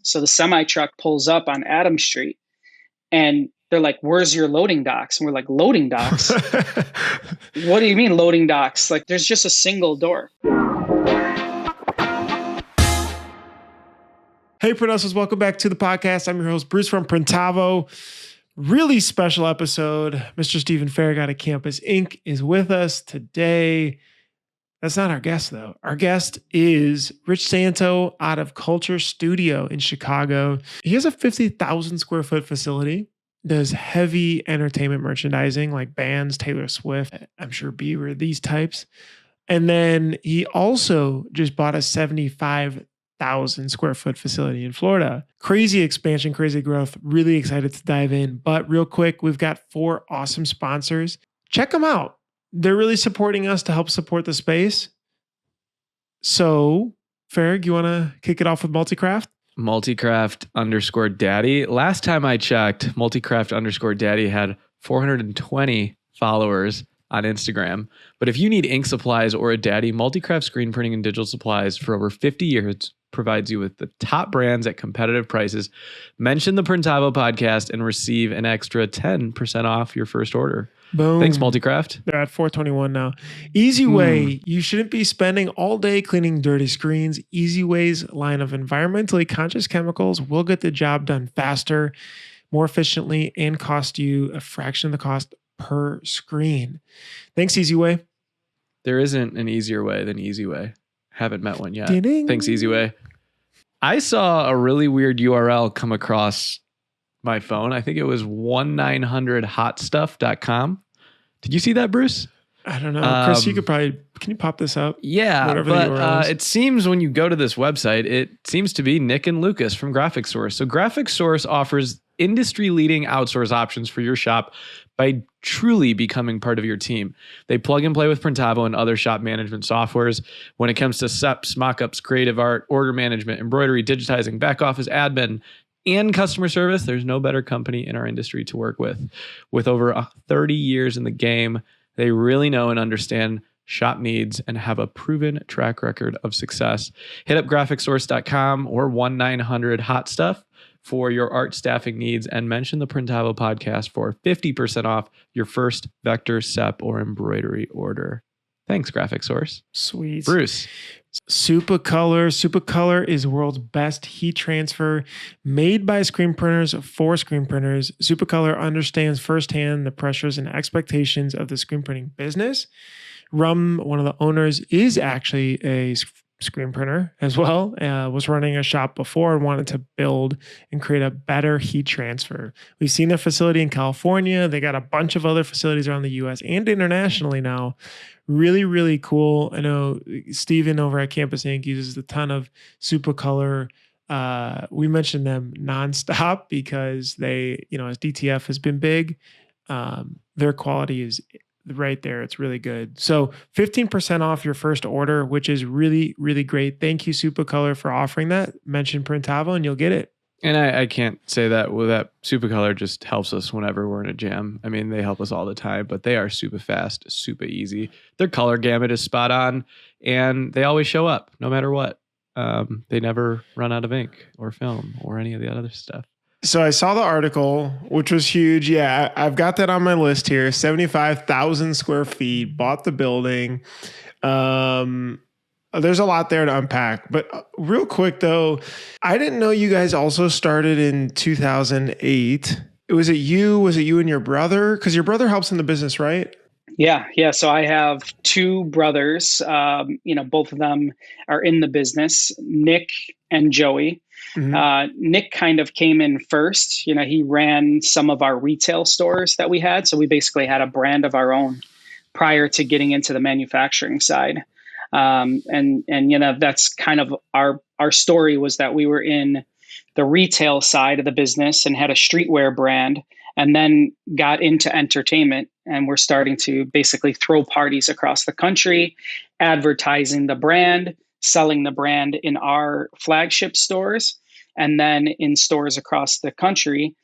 So the semi truck pulls up on Adams Street and they're like, "Where's your loading docks?" And we're like, "Loading docks? What do you mean loading docks? Like there's just a single door." Hey, Printers, welcome back to the podcast. I'm your host, Bruce from Printavo. Really special episode. Mr. Stephen Farragut at Campus Inc. is with us today. That's not our guest, though. Our guest is Rich Santo out of Culture Studio in Chicago. He has a 50,000 square foot facility, does heavy entertainment merchandising like bands, Taylor Swift, I'm sure Bieber, these types. And then he also just bought a 75,000 square foot facility in Florida. Crazy expansion, crazy growth. Really excited to dive in. But real quick, we've got 4 awesome sponsors. Check them out. They're really supporting us to help support the space. So, Farrag, you want to kick it off with Multicraft? Multicraft_daddy. Last time I checked, Multicraft_daddy had 420 followers on Instagram. But if you need ink supplies or a daddy, Multicraft screen printing and digital supplies for over 50 years provides you with the top brands at competitive prices. Mention the Printavo podcast and receive an extra 10% off your first order. Boom. Thanks, Multicraft. They're at 421 now. Easy Way. You shouldn't be spending all day cleaning dirty screens. Easy Way's line of environmentally conscious chemicals will get the job done faster, more efficiently, and cost you a fraction of the cost per screen. Thanks, Easy Way. There isn't an easier way than Easy Way. Haven't met one yet. Ding. Thanks, Easy Way. I saw a really weird URL come across my phone. I think it was 1-900hotstuff.com. Did you see that, Bruce? I don't know. Chris, you could probably, can you pop this up? Yeah, whatever but it seems when you go to this website, it seems to be Nick and Lucas from Graphic Source. So Graphic Source offers industry-leading outsource options for your shop by truly becoming part of your team. They plug and play with Printavo and other shop management softwares. When it comes to SEPs, mockups, creative art, order management, embroidery, digitizing, back office, admin, and customer service, there's no better company in our industry to work with. With over 30 years in the game, they really know and understand shop needs and have a proven track record of success. Hit up graphicsource.com or 1-900-HOT-STUFF for your art staffing needs and mention the Printavo podcast for 50% off your first vector, SEP, or embroidery order. Thanks, Graphic Source. Sweet. Bruce. Supacolor. Supacolor is world's best heat transfer made by screen printers for screen printers. Supacolor understands firsthand the pressures and expectations of the screen printing business. Rum, one of the owners, is actually a screen printer as well, was running a shop before and wanted to build and create a better heat transfer. We've seen their facility in California. They got a bunch of other facilities around the US and internationally now. Really, really cool. I know Steven over at Campus Inc. uses a ton of Supacolor. We mentioned them nonstop because they, as DTF has been big, their quality is right there. It's really good. So 15% off your first order, which is really, really great. Thank you, Supacolor, for offering that. Mention Printavo and you'll get it. And I can't say that that Supacolor just helps us whenever we're in a jam. I mean, they help us all the time, but they are super fast, super easy. Their color gamut is spot on, and they always show up no matter what. They never run out of ink or film or any of the other stuff. So I saw the article, which was huge. Yeah, I've got that on my list here. 75,000 square feet, bought the building. There's a lot there to unpack. But real quick, though, I didn't know you guys also started in 2008. Was it you and your brother? Because your brother helps in the business, right? Yeah. So I have 2 brothers. Both of them are in the business, Nick and Joey. Mm-hmm. Nick kind of came in first. He ran some of our retail stores that we had. So we basically had a brand of our own prior to getting into the manufacturing side. And that's kind of our story, was that we were in the retail side of the business and had a streetwear brand, and then got into entertainment, and we're starting to basically throw parties across the country, advertising the brand, selling the brand in our flagship stores, and then in stores across the country.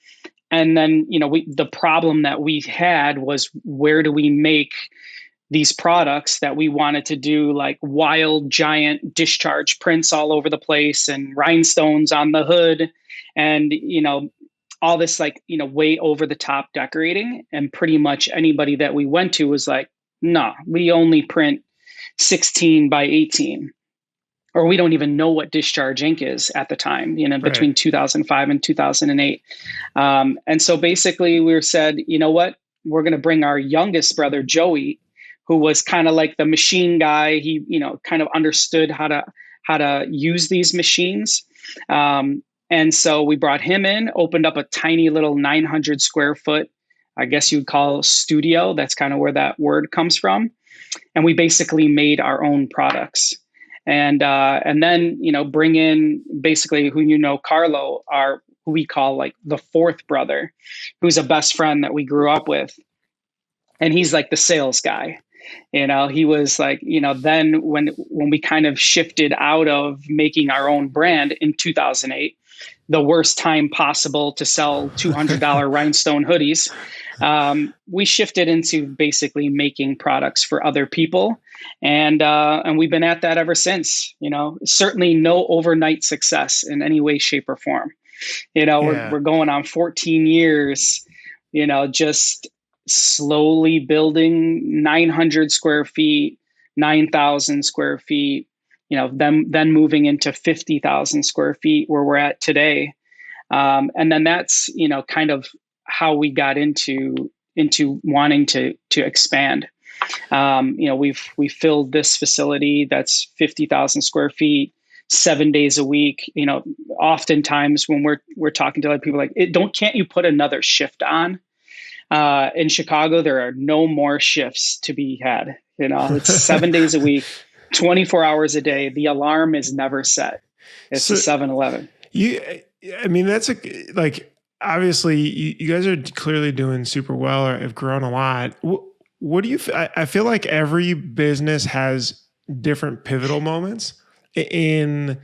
And then, the problem that we had was, where do we make these products that we wanted to do, like wild giant discharge prints all over the place and rhinestones on the hood, and all this, like, way over the top decorating. And pretty much anybody that we went to was like, no, we only print 16 by 18, or we don't even know what discharge ink is at the time, Right. between 2005 and 2008. And so basically we said, you know what, we're going to bring our youngest brother, Joey, who was kind of like the machine guy. He, kind of understood how to use these machines. And so we brought him in, opened up a tiny little 900 square foot, I guess you would call, studio. That's kind of where that word comes from. And we basically made our own products. And then bring in basically Carlo, who we call like the fourth brother, who's a best friend that we grew up with, and he's like the sales guy. He was like, then when we kind of shifted out of making our own brand in 2008, the worst time possible to sell $200 rhinestone hoodies, we shifted into basically making products for other people, and we've been at that ever since. Certainly no overnight success in any way, shape, or form. We're going on 14 years. Just slowly building 900 square feet, 9,000 square feet. Then moving into 50,000 square feet where we're at today. And then that's, kind of how we got into wanting to expand. We filled this facility that's 50,000 square feet, 7 days a week. Oftentimes when we're talking to other people, like, can't you put another shift on? In Chicago, there are no more shifts to be had. It's 7 days a week, 24 hours a day. The alarm is never set. It's a 7-Eleven. That's obviously you guys are clearly doing super well, or have grown a lot. What do you, I feel like every business has different pivotal moments in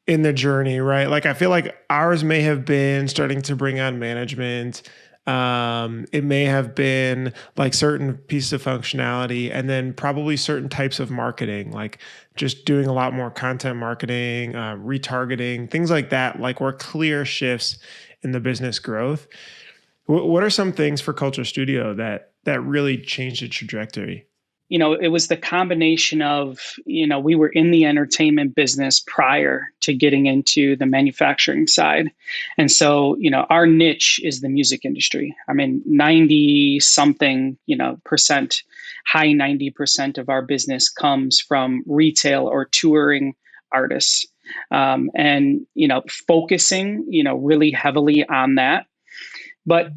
the journey, right? Like, I feel like ours may have been starting to bring on management. It may have been like certain pieces of functionality, and then probably certain types of marketing, like just doing a lot more content marketing, retargeting, things like that, like were clear shifts in the business growth. What are some things for Culture Studio that really changed the trajectory? It was the combination of, we were in the entertainment business prior to getting into the manufacturing side. And so, our niche is the music industry. 90 something, percent, high 90% of our business comes from retail or touring artists. And, focusing, really heavily on that. But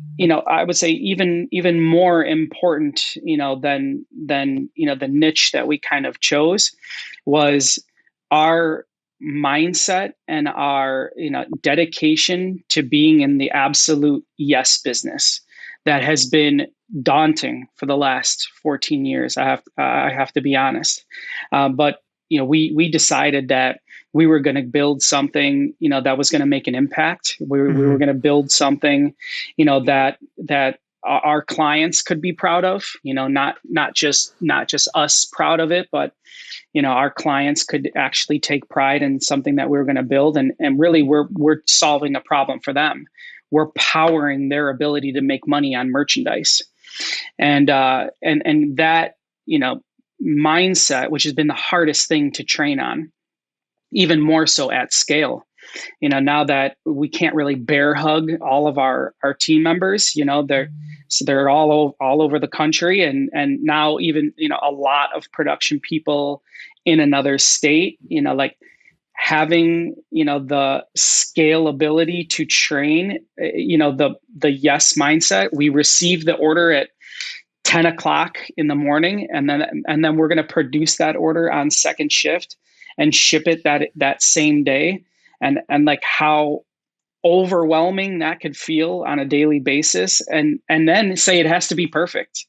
I would say even more important, than the niche that we kind of chose, was our mindset and our dedication to being in the absolute yes business. That has been daunting for the last 14 years. I have to be honest, but we decided that we were going to build something, that was going to make an impact. We were going to build something, that our clients could be proud of, not just us proud of it, but, our clients could actually take pride in something that we were going to build. And really we're solving a problem for them. We're powering their ability to make money on merchandise. And that, mindset, which has been the hardest thing to train on, even more so at scale. Now that we can't really bear hug all of our team members, they're all over the country, and now even a lot of production people in another state. Like having the scalability to train the yes mindset. We receive the order at 10 o'clock in the morning, and then we're going to produce that order on second shift and ship it that same day. And like how overwhelming that could feel on a daily basis, and then say it has to be perfect.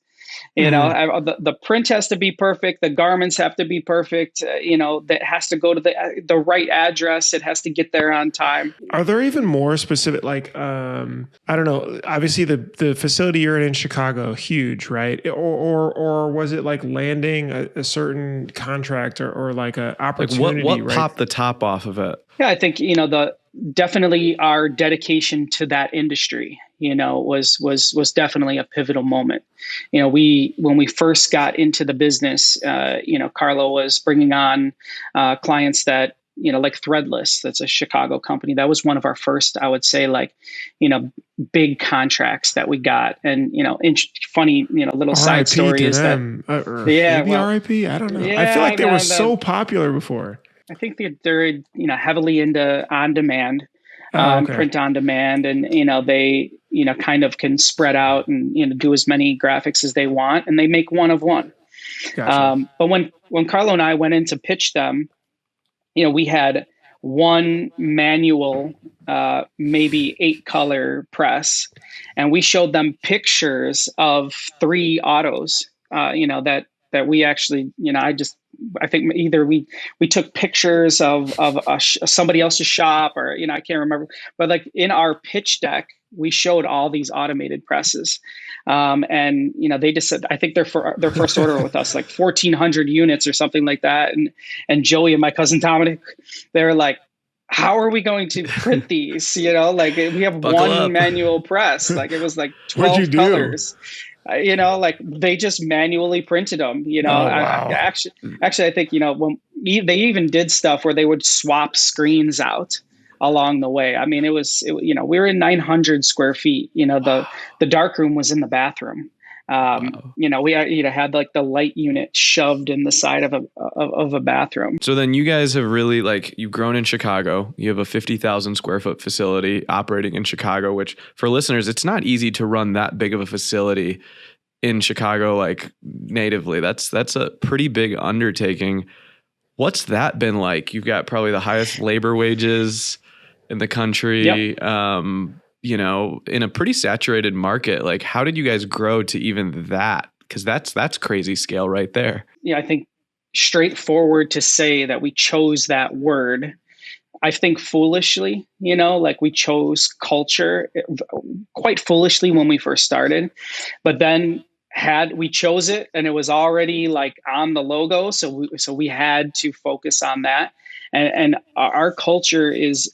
The print has to be perfect. The garments have to be perfect. That has to go to the right address. It has to get there on time. Are there even more specific, like, I don't know, obviously the facility you're in Chicago, huge, right? Or was it like landing a certain contract or like an opportunity? Like what right? popped the top off of it? Yeah, I think, definitely our dedication to that industry, was definitely a pivotal moment. When we first got into the business, Carlo was bringing on clients that, like Threadless, that's a Chicago company. That was one of our first, I would say, like, big contracts that we got. And, funny, little side story is that, maybe RIP. I don't know. Yeah, I feel like they were so popular before. I think they're heavily into on demand, okay. print on demand, and they kind of can spread out and do as many graphics as they want, and they make one of one. Gotcha. But when Carlo and I went in to pitch them, we had one manual, maybe 8-color press, and we showed them pictures of 3 autos. That we actually, I think either we took pictures of somebody else's shop, or I can't remember, but like in our pitch deck we showed all these automated presses, and they just said, I think their first order with us, like 1,400 units or something like that, and Joey and my cousin Dominic, they're like, how are we going to print these? Like we have Buckle one up. manual press, like it was like 12 colors. Like they just manually printed them. Oh, wow. Actually, I think when they even did stuff where they would swap screens out along the way. I mean, we were in 900 square feet. The dark room was in the bathroom. Wow. We had like the light unit shoved in the side of a bathroom. So then you guys have really, like, you've grown in Chicago. You have a 50,000 square foot facility operating in Chicago, which for listeners, it's not easy to run that big of a facility in Chicago, like natively. That's a pretty big undertaking. What's that been like? You've got probably the highest labor wages in the country. Yep. In a pretty saturated market. Like, how did you guys grow to even that? Because that's crazy scale right there. Yeah, I think straightforward to say that we chose that word, I think foolishly, like we chose culture quite foolishly when we first started, but then we chose it and it was already like on the logo. So we had to focus on that. And our culture is,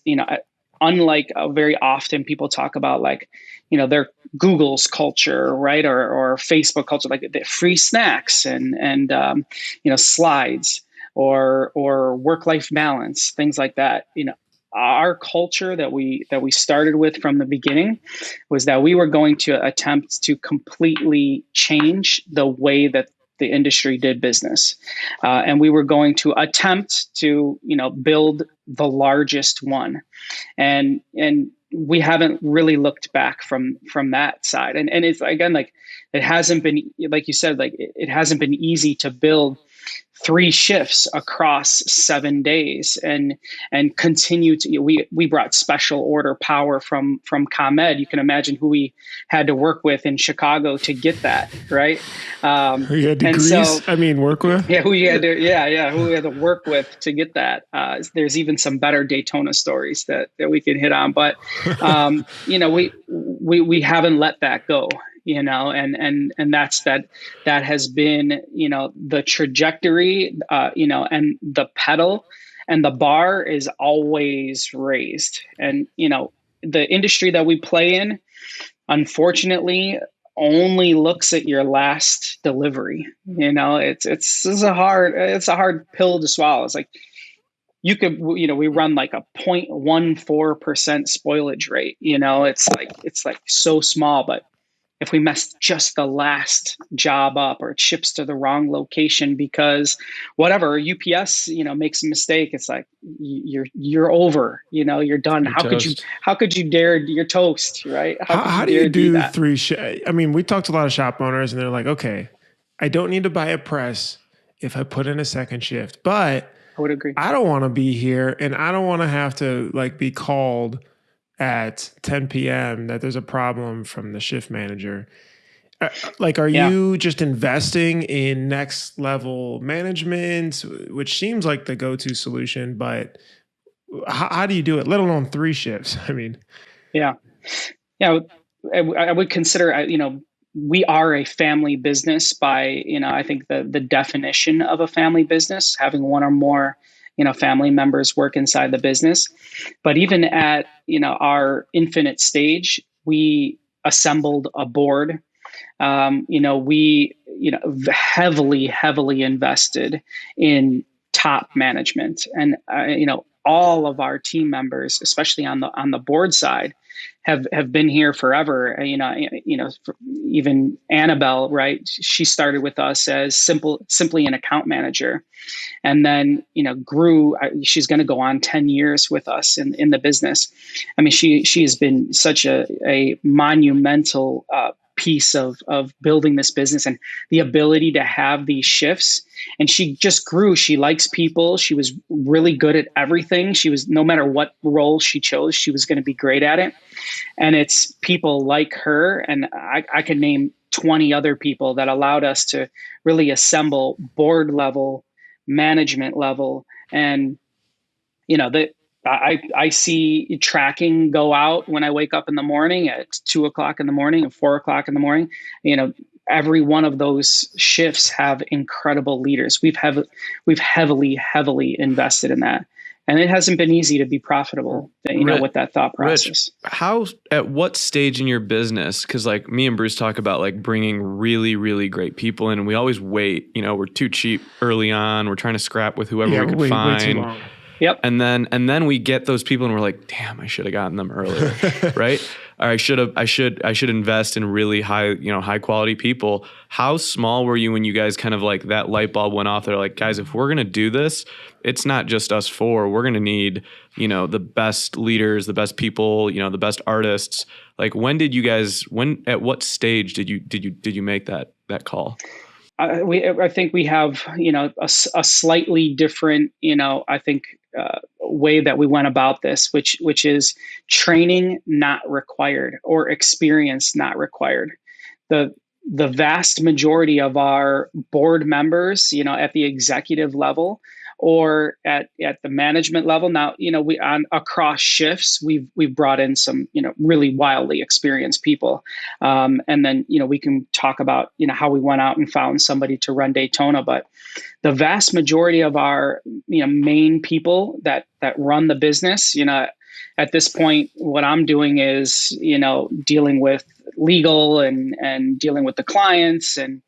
unlike very often people talk about, like, their Google's culture, right? Or Facebook culture, like the free snacks and slides or work-life balance, things like that. Our culture that we started with from the beginning was that we were going to attempt to completely change the way that the industry did business. And we were going to attempt to, build the largest one. And we haven't really looked back from that side. And it's, again, like, it hasn't been, like you said, like it hasn't been easy to build 3 shifts across 7 days and continue to, we brought special order power from ComEd. You can imagine who we had to work with in Chicago to get that, right? Who you had to work with? Yeah, who we had to work with to get that. There's even some better Daytona stories that we could hit on, but we haven't let that go. And that has been, the trajectory, and the pedal and the bar is always raised. And, the industry that we play in, unfortunately, only looks at your last delivery. It's a hard pill to swallow. It's like, you could, we run like a 0.14% spoilage rate. It's like so small, but if we mess just the last job up, or it ships to the wrong location because whatever, UPS, makes a mistake, it's like you're over, you're done. How could you dare, you're toast, right? How do you do 3 we talked to a lot of shop owners and they're like, okay, I don't need to buy a press if I put in a second shift, but I would agree. I don't want to be here and I don't want to have to be called at 10 p.m. that there's a problem from the shift manager. Like, are Yeah. you just investing in next level management, which seems like the go-to solution, but how do you do it, let alone 3 shifts? I mean, Yeah. Yeah. I would consider, we are a family business by, I think the definition of a family business, having one or more, family members work inside the business. But even at, our infinite stage, we assembled a board. We, heavily invested in top management, and all of our team members, especially on the board side, have been here forever. Even Annabelle, right? She started with us as simply an account manager, and then grew. She's going to go on 10 years with us in the business. I mean, she has been such a monumental piece of building this business, and the ability to have these shifts. And she just grew. She likes people. She was really good at everything. She was, no matter what role she chose, she was going to be great at it. And it's people like her, and I could name 20 other people that allowed us to really assemble board level, management level. And that I see tracking go out when I wake up in the morning at 2 o'clock in the morning and 4 o'clock in the morning. Every one of those shifts have incredible leaders. We've heavily invested in that, and it hasn't been easy to be profitable, with that thought process. Rich, at what stage in your business? Because like me and Bruce talk about like bringing really, really great people in, and we always wait. We're too cheap early on. We're trying to scrap with whoever we could find. Way too long. Yep. And then we get those people and we're like, damn, I should have gotten them earlier. Right? Or I should invest in really high quality people. How small were you when you guys kind of like that light bulb went off? They're like, guys, if we're going to do this, it's not just us four. We're going to need, the best leaders, the best people, the best artists. Like at what stage did you make that call? I think we have, a slightly different, I think, way that we went about this, which is training not required or experience not required. The vast majority of our board members, at the executive level or at the management level. Now, we across shifts, we've brought in some, really wildly experienced people. And then, we can talk about, how we went out and found somebody to run Daytona, but the vast majority of our, main people that run the business, at this point, what I'm doing is, dealing with legal and dealing with the clients and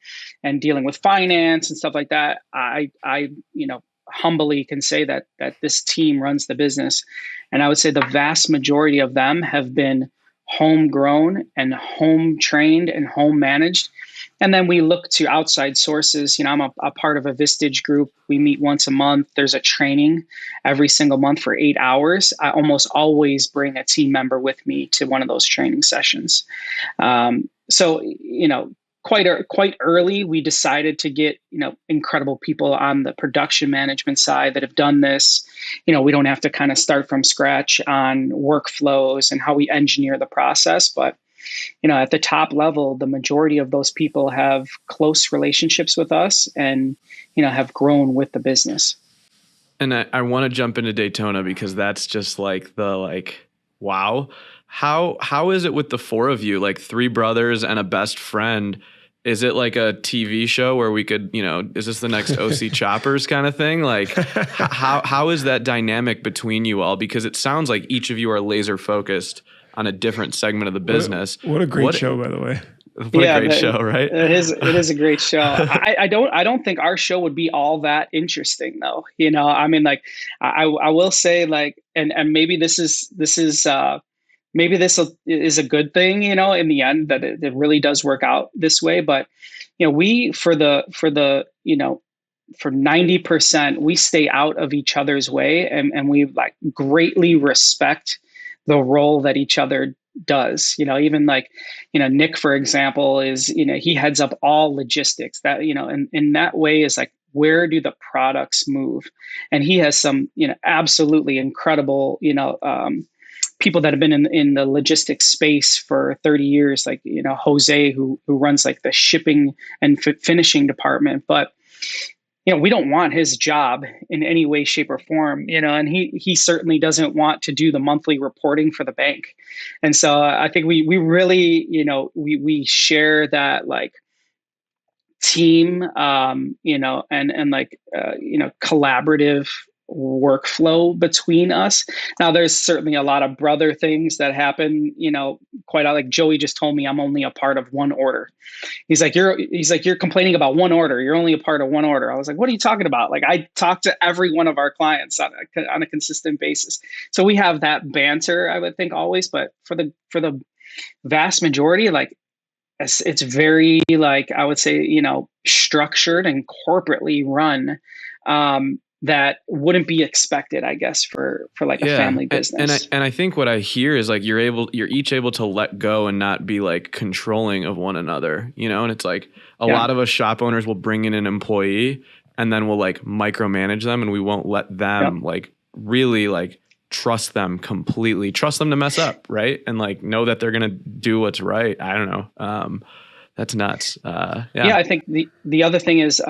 dealing with finance and stuff like that. I humbly can say that this team runs the business. And I would say the vast majority of them have been homegrown and home trained and home managed. And then we look to outside sources. I'm a part of a Vistage group. We meet once a month. There's a training every single month for 8 hours. I almost always bring a team member with me to one of those training sessions. So, quite early, we decided to get, incredible people on the production management side that have done this. We don't have to kind of start from scratch on workflows and how we engineer the process, but at the top level, the majority of those people have close relationships with us and, have grown with the business. And I want to jump into Daytona because that's just wow. How is it with the four of you, like 3 brothers and a best friend? Is it like a TV show where we could, is this the next OC Choppers kind of thing? Like how is that dynamic between you all? Because it sounds like each of you are laser focused on a different segment of the business. What a great show, by the way. What a great show, right? It is a great show. I don't think our show would be all that interesting though. I mean, like I will say, like, and maybe this is maybe this is a good thing, in the end, that it really does work out this way. But we for 90%, we stay out of each other's way, and we like greatly respect the role that each other does. Even like, Nick, for example, is, he heads up all logistics. That, and in that way is like, where do the products move? And he has some, absolutely incredible, people that have been in the logistics space for 30 years, like, Jose, who runs like the shipping and finishing department. But, we don't want his job in any way, shape, or form, and he certainly doesn't want to do the monthly reporting for the bank. And so I think we really, we share that, like, team, and like, collaborative workflow between us. Now, there's certainly a lot of brother things that happen, quite like Joey just told me I'm only a part of one order. He's like, you're complaining about one order. You're only a part of one order. I was like, what are you talking about? Like, I talk to every one of our clients on a consistent basis. So we have that banter, I would think, always, but for the vast majority, like, it's very, like, I would say, structured and corporately run, that wouldn't be expected, I guess, for like a family business. And I think what I hear is like you're each able to let go and not be like controlling of one another, and it's like a lot of us shop owners will bring in an employee and then we'll like micromanage them, and we won't let them like really like trust them completely, trust them to mess up, right? And like know that they're gonna do what's right. I don't know. That's nuts. I think the other thing is,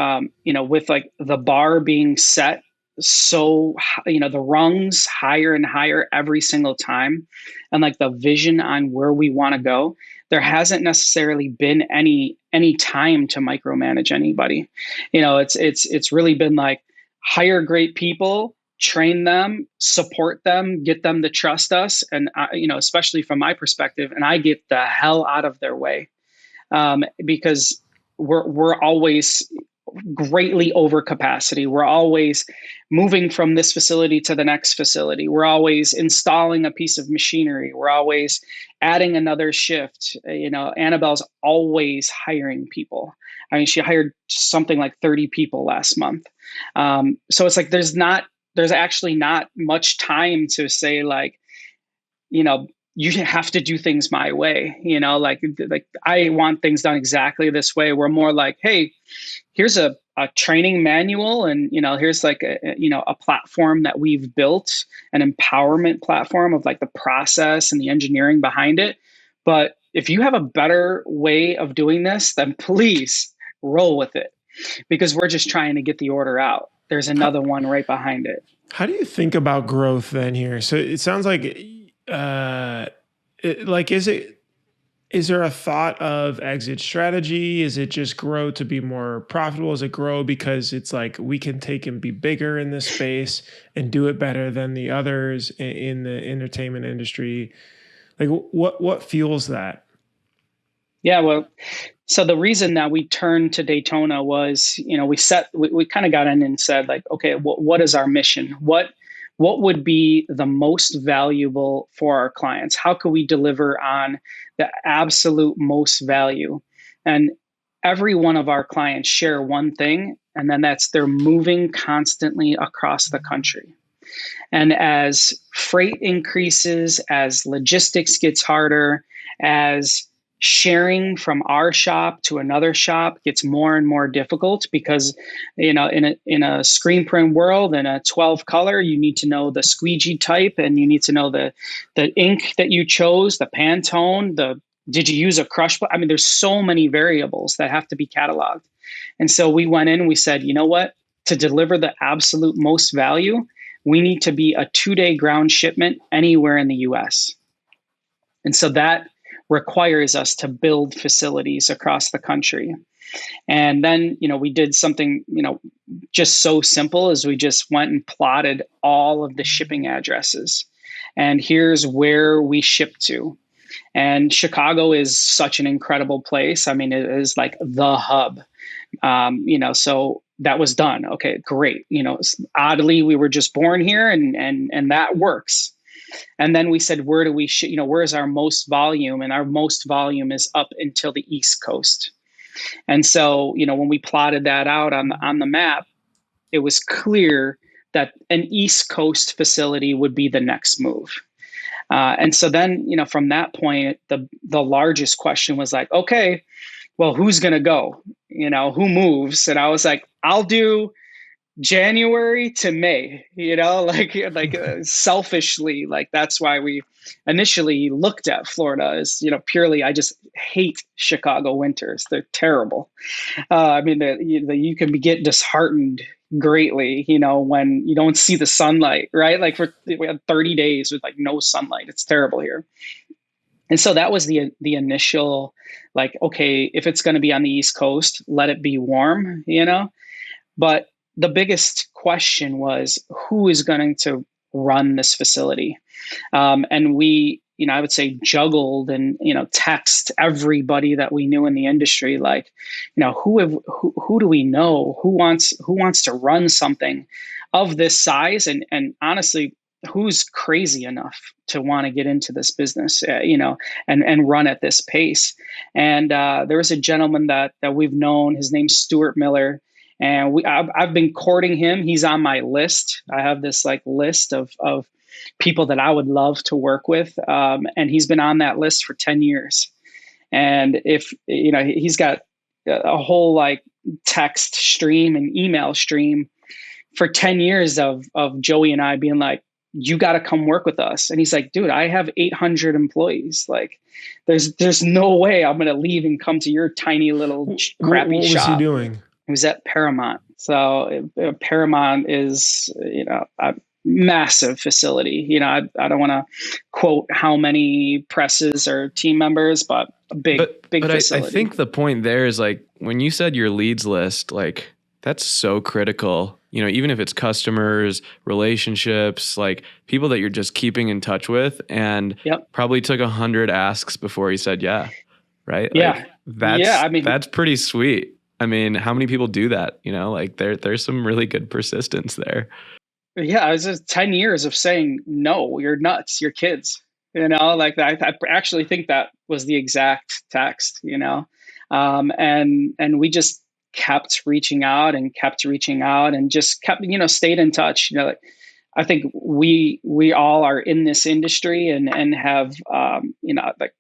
with like the bar being set so, the rungs higher and higher every single time, and like the vision on where we want to go, there hasn't necessarily been any time to micromanage anybody. It's really been like, hire great people, train them, support them, get them to trust us, and especially from my perspective, and I get the hell out of their way. Because we're always greatly over capacity. We're always moving from this facility to the next facility. We're always installing a piece of machinery. We're always adding another shift. Annabelle's always hiring people. I mean, she hired something like 30 people last month. So it's like there's actually not much time to say, like, you have to do things my way, like I want things done exactly this way. We're more like, hey, here's a training manual, and here's like a platform that we've built, an empowerment platform of like the process and the engineering behind it. But if you have a better way of doing this, then please roll with it, because we're just trying to get the order out. There's another one right behind it. How do you think about growth then here? So it sounds like, is there a thought of exit strategy? Is it just grow to be more profitable? Is it grow because it's like we can take and be bigger in this space and do it better than the others in the entertainment industry? Like what fuels that? Yeah, well, so the reason that we turned to Daytona was, we kind of got in and said, like, okay, what is our mission? What would be the most valuable for our clients? How could we deliver on the absolute most value? And every one of our clients share one thing, and then that's they're moving constantly across the country. And as freight increases, as logistics gets harder, as sharing from our shop to another shop gets more and more difficult, because in a screen print world, in a 12 color, you need to know the squeegee type, and you need to know the ink that you chose, the Pantone, did you use a crush? I mean, there's so many variables that have to be cataloged. And so we went in and we said, you know what, to deliver the absolute most value, we need to be a 2-day ground shipment anywhere in the US. And so that requires us to build facilities across the country. And then, we did something, just so simple as we just went and plotted all of the shipping addresses. And here's where we ship to. And Chicago is such an incredible place. I mean, it is like the hub. So that was done. Okay, great. Oddly, we were just born here, and that works. And then we said, where do we, where's our most volume? And our most volume is up until the East Coast. And so, when we plotted that out on the map, it was clear that an East Coast facility would be the next move. And so then, from that point, the largest question was like, okay, well, who's going to go? Who moves? And I was like, I'll do January to May, selfishly, like that's why we initially looked at Florida is, purely, I just hate Chicago winters. They're terrible. I mean, you can get disheartened greatly, when you don't see the sunlight, right? Like we had 30 days with like no sunlight. It's terrible here. And so that was the initial, like, okay, if it's going to be on the East Coast, let it be warm, But the biggest question was who is going to run this facility? And we, I would say juggled and, text everybody that we knew in the industry, like, who do we know? Who wants to run something of this size? And honestly, who's crazy enough to want to get into this business, and run at this pace? And there was a gentleman that we've known. His name's Stuart Miller. And I've been courting him. He's on my list. I have this like list of people that I would love to work with. And he's been on that list for 10 years. And if, he's got a whole like text stream and email stream for 10 years of Joey and I being like, you got to come work with us. And he's like, dude, I have 800 employees. Like there's no way I'm going to leave and come to your tiny little crappy shop. What was he doing? He was at Paramount. So Paramount is, a massive facility. I don't want to quote how many presses or team members, but a big facility. I think the point there is like when you said your leads list, like that's so critical. Even if it's customers, relationships, like people that you're just keeping in touch with, and probably took 100 asks before he said yeah, right? Yeah, like, that's pretty sweet. I mean, how many people do that? Like there's some really good persistence there. Yeah, it was just 10 years of saying, no, you're nuts, you're kids. Like I actually think that was the exact text, and we just kept reaching out and just kept, stayed in touch. Like, I think we all are in this industry and have, like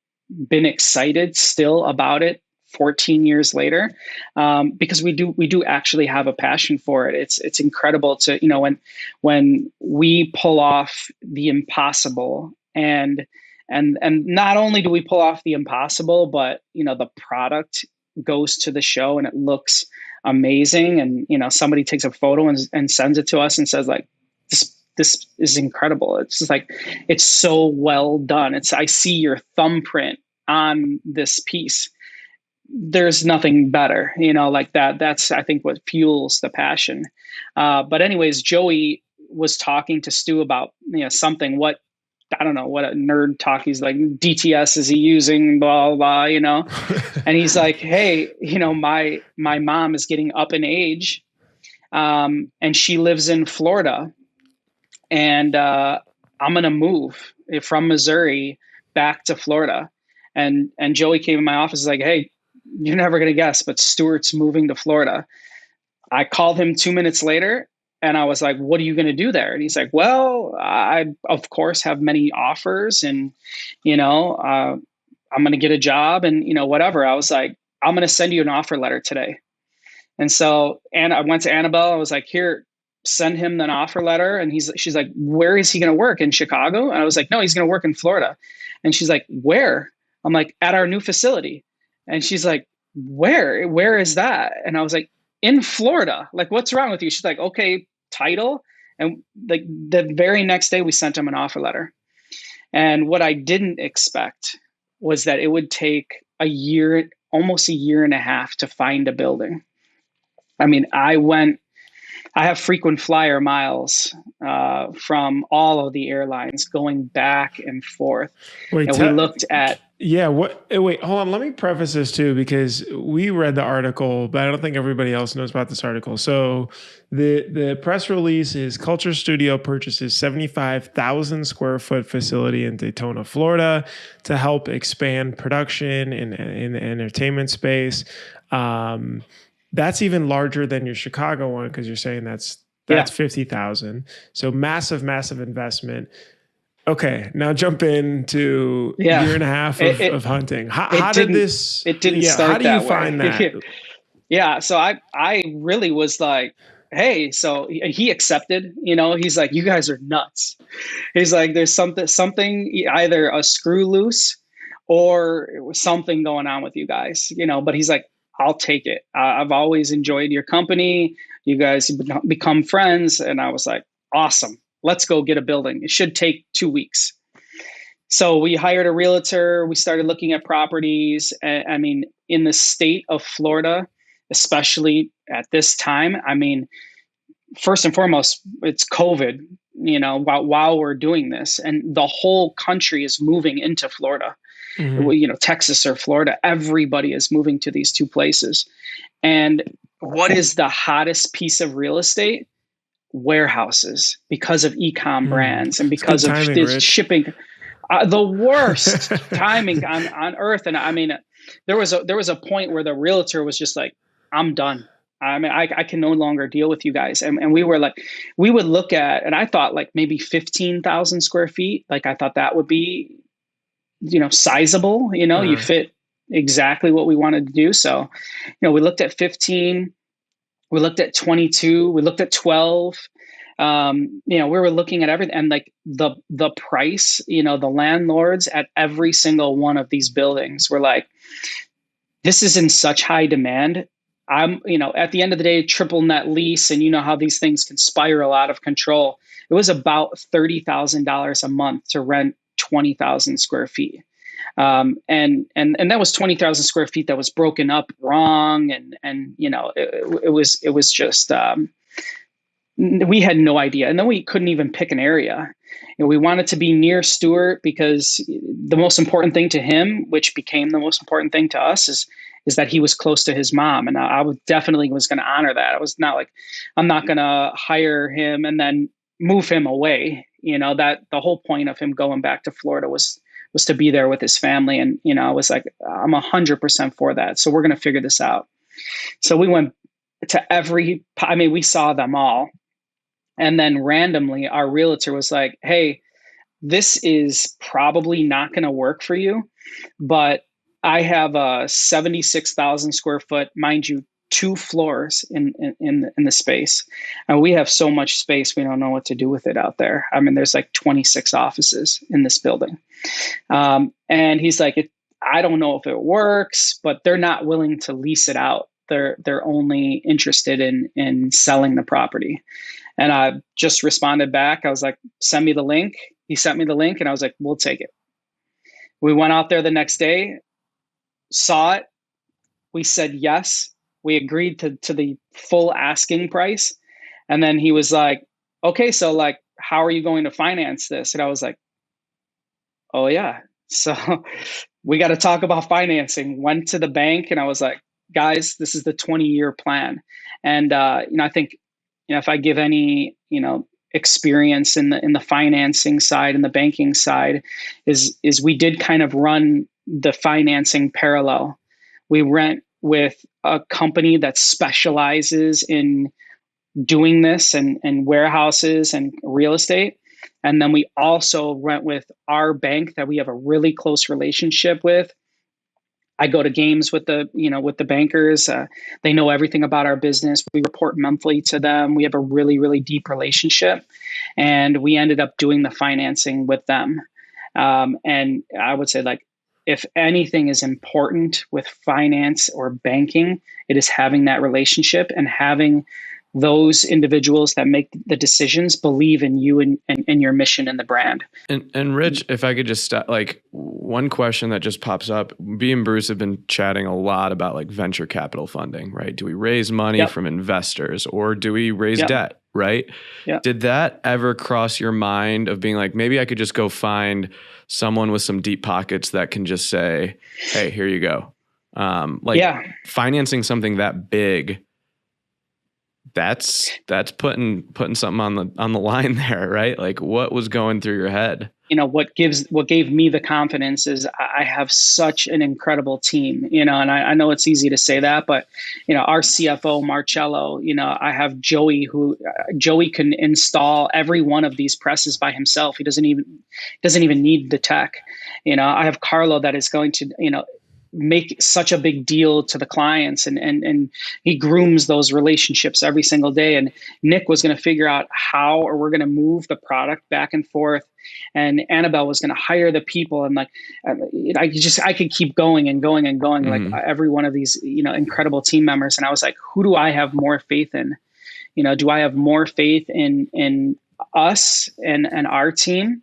been excited still about it 14 years later, because we do actually have a passion for it. It's incredible to, when we pull off the impossible, and not only do we pull off the impossible, but the product goes to the show and it looks amazing, and somebody takes a photo and sends it to us and says like, this is incredible. It's just like, it's so well done. I see your thumbprint on this piece. There's nothing better, like that. That's, I think, what fuels the passion. But anyways, Joey was talking to Stu about, something, I don't know what a nerd talk. He's like, DTS is he using, blah, blah, and he's like, hey, my mom is getting up in age. And she lives in Florida, and I'm going to move from Missouri back to Florida. And Joey came in my office like, hey, you're never going to guess, but Stuart's moving to Florida. I called him 2 minutes later and I was like, what are you going to do there? And he's like, well, I of course have many offers, and, I'm going to get a job and, whatever. I was like, I'm going to send you an offer letter today. And so, and I went to Annabelle. I was like, here, send him an offer letter. And she's like, where is he going to work? In Chicago? And I was like, no, he's going to work in Florida. And she's like, where? I'm like, at our new facility. And she's like, where is that? And I was like, in Florida. Like, what's wrong with you? She's like, okay, title. And like the very next day we sent him an offer letter. And what I didn't expect was that it would take almost a year and a half to find a building. I mean, I have frequent flyer miles from all of the airlines going back and forth. We looked at. Yeah. Wait, hold on. Let me preface this too, because we read the article, but I don't think everybody else knows about this article. So the press release is Culture Studio purchases 75,000 square foot facility in Daytona, Florida to help expand production in the entertainment space. That's even larger than your Chicago one, because you're saying that's 50,000. So massive investment. Okay, now jump into a year and a half of hunting. How did this? It didn't start that way. How do you find that? Yeah, so I really was like, hey, so he accepted, he's like, you guys are nuts. He's like, there's something, either a screw loose or it was something going on with you guys, but he's like, I'll take it. I've always enjoyed your company. You guys have become friends. And I was like, awesome. Let's go get a building. It should take 2 weeks. So we hired a realtor. We started looking at properties. I mean, in the state of Florida, especially at this time, I mean, first and foremost, it's COVID, while we're doing this, and the whole country is moving into Florida. Texas or Florida, everybody is moving to these two places. And what is the hottest piece of real estate? Warehouses, because of e-com brands and because of timing, this Rich. shipping. The worst timing on earth. And I mean, there was a point where the realtor was just like, I'm done. I mean, I can no longer deal with you guys. And we were like, we would look at, and I thought like maybe 15,000 square feet. Like I thought that would be, sizable, you fit exactly what we wanted to do. So, we looked at 15, we looked at 22, we looked at 12. We were looking at everything, and like the price, the landlords at every single one of these buildings were like, this is in such high demand. I'm, at the end of the day, triple net lease, and you know how these things can spiral out of control. It was about $30,000 a month to rent 20,000 square feet. And that was 20,000 square feet that was broken up wrong. And it was just, we had no idea. And then we couldn't even pick an area. We wanted to be near Stewart because the most important thing to him, which became the most important thing to us, is that he was close to his mom. And I was definitely going to honor that. I was not like, I'm not going to hire him and then move him away. That the whole point of him going back to Florida was to be there with his family. And, I was like, I'm 100% for that. So we're going to figure this out. So we went to we saw them all. And then randomly our realtor was like, hey, this is probably not going to work for you, but I have a 76,000 square foot, mind you, 2 floors in the space. And we have so much space, we don't know what to do with it out there. I mean, there's like 26 offices in this building. And he's like, I don't know if it works, but they're not willing to lease it out. They're only interested in selling the property. And I just responded back. I was like, send me the link. He sent me the link and I was like, we'll take it. We went out there the next day, saw it. We said yes. We agreed to the full asking price. And then he was like, okay, so like, how are you going to finance this? And I was like, oh yeah. So we got to talk about financing. Went to the bank and I was like, guys, this is the 20-year plan. And, I think, if I give any, experience in the financing side and the banking side is we did kind of run the financing parallel. We went with a company that specializes in doing this and warehouses and real estate. And then we also went with our bank that we have a really close relationship with. I go to games with the bankers. They know everything about our business. We report monthly to them. We have a really, really deep relationship, and we ended up doing the financing with them. And I would say, like, if anything is important with finance or banking, it is having that relationship and having those individuals that make the decisions believe in you and your mission and the brand. And Rich, if I could just like one question that just pops up, B and Bruce have been chatting a lot about like venture capital funding, right? Do we raise money from investors or do we raise debt, right? Yep. Did that ever cross your mind of being like, maybe I could just go find someone with some deep pockets that can just say, hey, here you go. Financing something that big, that's putting something on the line there, right? Like, what was going through your head? What gave me the confidence is I have such an incredible team, and I know it's easy to say that, but, our CFO, Marcello, I have Joey Joey can install every one of these presses by himself. He doesn't even need the tech. I have Carlo that is going to, make such a big deal to the clients, and he grooms those relationships every single day. And Nick was going to figure out how, or we're going to move the product back and forth. And Annabelle was going to hire the people, and like, I could keep going and going and going, like every one of these, incredible team members. And I was like, who do I have more faith in? Do I have more faith in us and our team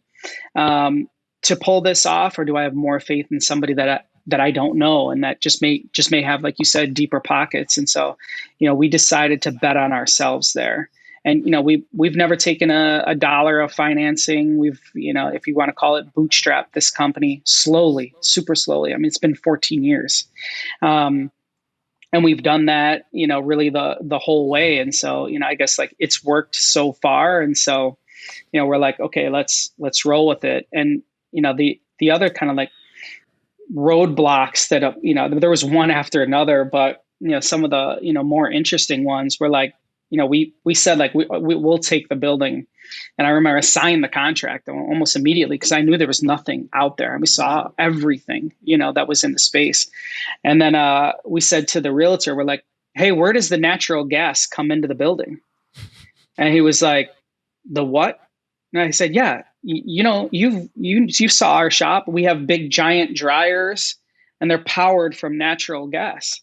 to pull this off, or do I have more faith in somebody that I don't know, and that just may have, like you said, deeper pockets? And so, we decided to bet on ourselves there. And we've never taken a dollar of financing. We've, if you want to call it, bootstrap this company slowly, super slowly. I mean, it's been 14 years. And we've done that, really the whole way. And so, I guess like it's worked so far. And so, we're like, okay, let's roll with it. And, the other kind of like roadblocks that, there was one after another, but, some of the, more interesting ones were like, we said like, we'll take the building. And I remember I signed the contract almost immediately because I knew there was nothing out there. And we saw everything, that was in the space. And then we said to the realtor, we're like, hey, where does the natural gas come into the building? And he was like, the what? And I said, yeah, you saw our shop. We have big giant dryers and they're powered from natural gas.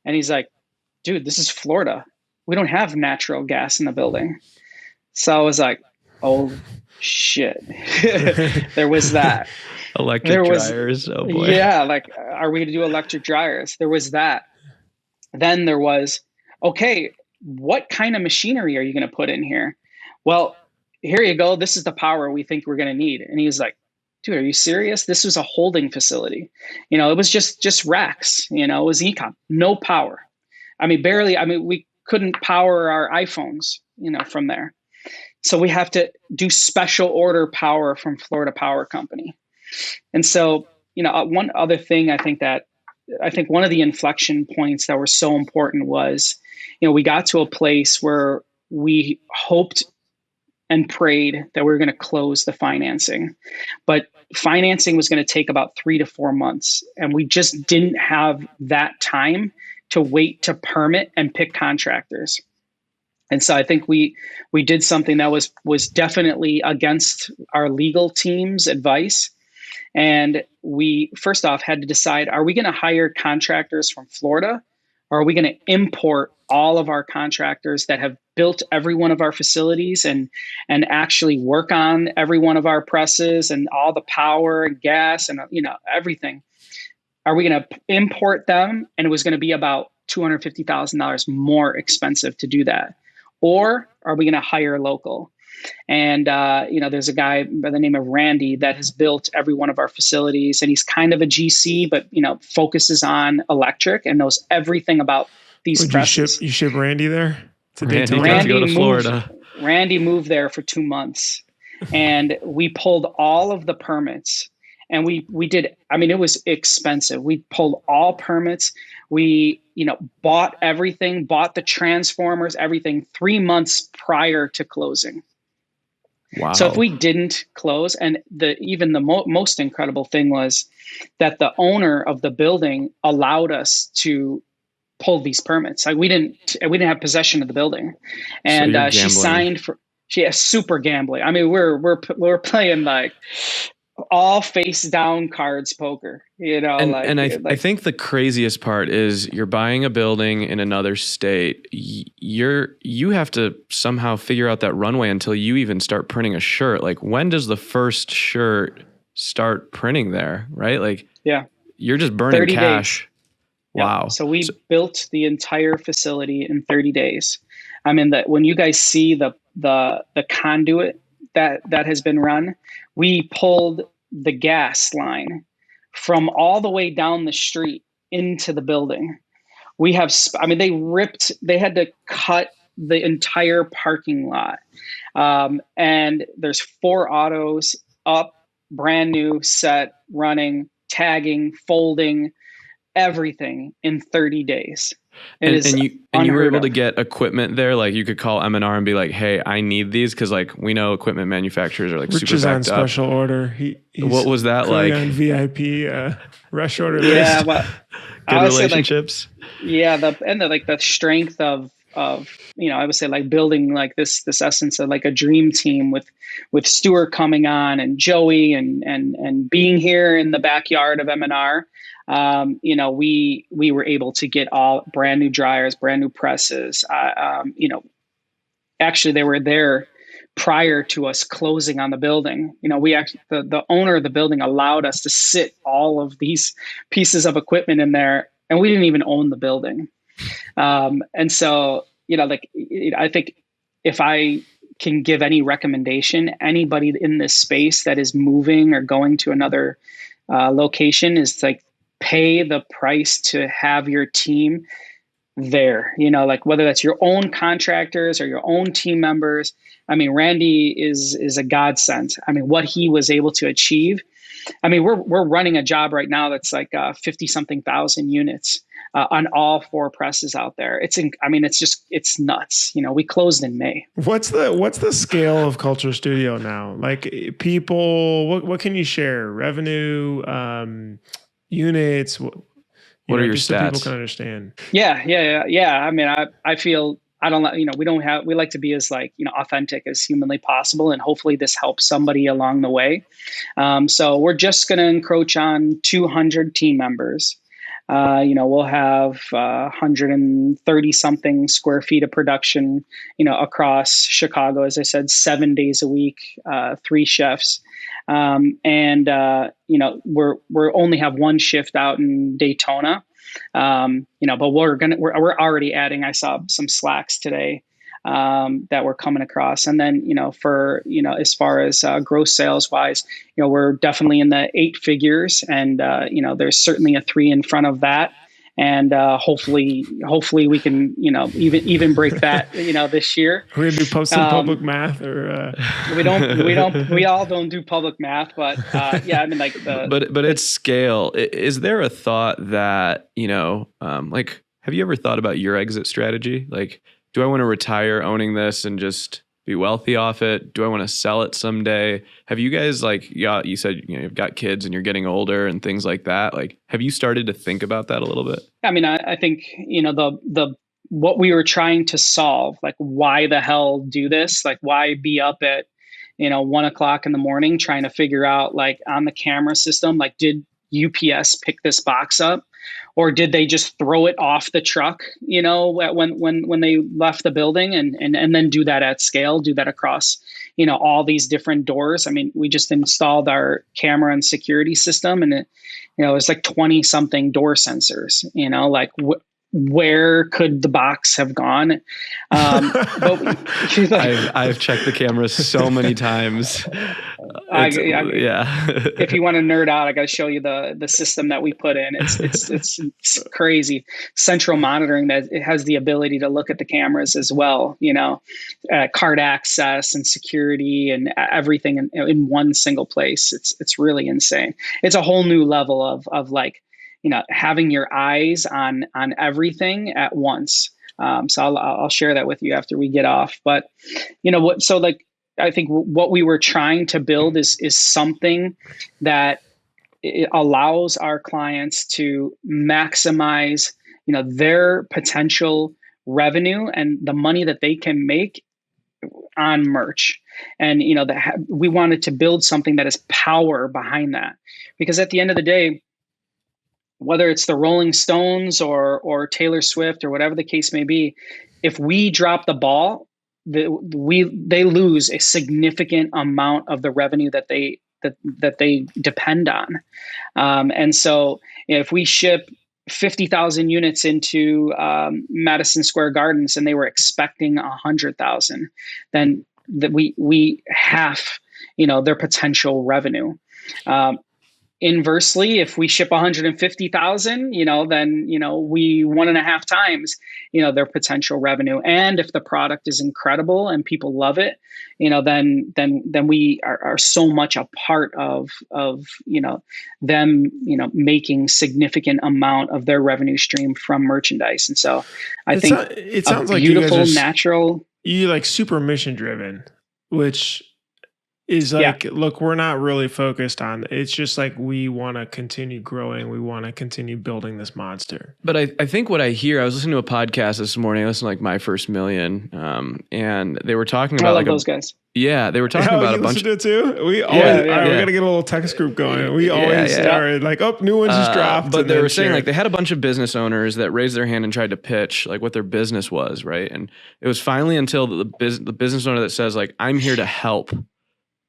And he's like, dude, this is Florida. We don't have natural gas in the building. So I was like, oh shit. There was that. Electric dryers. Oh boy. Yeah. Like, are we going to do electric dryers? There was that. Then there was, okay, what kind of machinery are you going to put in here? Well, here you go. This is the power we think we're going to need. And he was like, dude, are you serious? This was a holding facility. It was just racks, it was e-com, no power. I mean, barely, we couldn't power our iPhones, from there. So we have to do special order power from Florida Power Company. And so, one other thing I think one of the inflection points that were so important was, we got to a place where we hoped and prayed that we were going to close the financing, but financing was going to take about 3 to 4 months. And we just didn't have that time to wait to permit and pick contractors. And so I think we did something that was definitely against our legal team's advice. And we, first off, had to decide, are we going to hire contractors from Florida, or are we going to import all of our contractors that have built every one of our facilities and actually work on every one of our presses and all the power and gas and, everything? Are we going to import them? And it was going to be about $250,000 more expensive to do that. Or are we going to hire local? And, there's a guy by the name of Randy that has built every one of our facilities, and he's kind of a GC, but, focuses on electric and knows everything about these presses. You ship Randy there? Randy to Florida. Randy moved there for 2 months, and we pulled all of the permits. And we did, it was expensive. We pulled all permits. We, bought everything, bought the transformers, everything 3 months prior to closing. Wow. So if we didn't close, and the most incredible thing was that the owner of the building allowed us to pull these permits. Like we didn't have possession of the building, and so she signed for. She is super gambling. We're playing like all face down cards poker, I think the craziest part is you're buying a building in another state. You have to somehow figure out that runway until you even start printing a shirt. Like, when does the first shirt start printing there? Right? Like, yeah, you're just burning 30 cash. Days. Wow. Yep. So we built the entire facility in 30 days. When you guys see the conduit that has been run, we pulled the gas line from all the way down the street into the building. We have, they had to cut the entire parking lot. And there's 4 autos up, brand new, set, running, tagging, folding, everything in 30 days. And you were able to get equipment there. Like, you could call M&R and be like, hey, I need these. Cause like, we know equipment manufacturers are like Rich super is backed on special order. What was that like? On VIP rush order yeah, list. Good I would say like, relationships. yeah, the strength of, I would say like building like this essence of like a dream team with Stuart coming on and Joey and being here in the backyard of M&R. We were able to get all brand new dryers, brand new presses. Actually they were there prior to us closing on the building. We actually, the owner of the building allowed us to sit all of these pieces of equipment in there, and we didn't even own the building. And so, I think if I can give any recommendation, anybody in this space that is moving or going to another location, is like pay the price to have your team there, like whether that's your own contractors or your own team members. I mean, Randy is a godsend. I mean, what he was able to achieve. I mean, we're running a job right now that's like 50 something thousand units on all 4 presses out there. It's nuts. We closed in May. What's the scale of Culture Studio now? Like people, what can you share? Revenue, units. What are your just stats? So people can understand. Yeah. I mean, I feel I don't, we like to be as like, authentic as humanly possible. And hopefully this helps somebody along the way. So we're just going to encroach on 200 team members. We'll have 130 something square feet of production, across Chicago, as I said, 7 days a week, 3 chefs. We're only have 1 shift out in Daytona. But we're already adding. I saw some slacks today that we're coming across, and then as far as gross sales wise, we're definitely in the 8 figures, and there's certainly a 3 in front of that. And hopefully we can even break that this year. We're gonna do some public math, or we all don't do public math, but yeah, I mean like but it's scale. Is there a thought that like, have you ever thought about your exit strategy? Like, do I want to retire owning this and just be wealthy off it? Do I want to sell it someday? Have you guys, like, you said, you've got kids and you're getting older and things like that. Like, have you started to think about that a little bit? I mean, I think, the what we were trying to solve, like, why the hell do this? Like, why be up at, 1:00 in the morning trying to figure out, like, on the camera system, like, did UPS pick this box up? Or did they just throw it off the truck, when they left the building, and then do that at scale, do that across, all these different doors? I mean, we just installed our camera and security system, and it was like 20 something door sensors, like where could the box have gone? But I've checked the cameras so many times. If you want to nerd out, I got to show you the system that we put in. It's crazy. Central monitoring, that it has the ability to look at the cameras as well. Card access and security and everything in one single place. It's really insane. It's a whole new level of like, having your eyes on everything at once. So I'll share that with you after we get off. But so like, I think what we were trying to build is something that it allows our clients to maximize, their potential revenue and the money that they can make on merch. And, we wanted to build something that is power behind that, because at the end of the day, whether it's the Rolling Stones or Taylor Swift or whatever the case may be, if we drop the ball, they lose a significant amount of the revenue that they depend on. And so if we ship 50,000 units into Madison Square Gardens and they were expecting 100,000, then we half their potential revenue. Inversely, if we ship 150,000, then we 1.5 times their potential revenue. And if the product is incredible and people love it, then we are so much a part of them making significant amount of their revenue stream from merchandise. And so I think it sounds a like beautiful, you guys natural. You like super mission driven, which is like, look, we're not really focused on, it's just like, we want to continue growing. We want to continue building this monster. But I think what I hear, I was listening to a podcast this morning, I listened to like My First Million, and they were talking about those guys. Yeah, they were talking about a bunch of it too. We always, all right, we got to get a little text group going. We always started like, oh, new ones just dropped. But they were saying like they had a bunch of business owners that raised their hand and tried to pitch like what their business was, right? And it was finally until the business owner that says like, I'm here to help.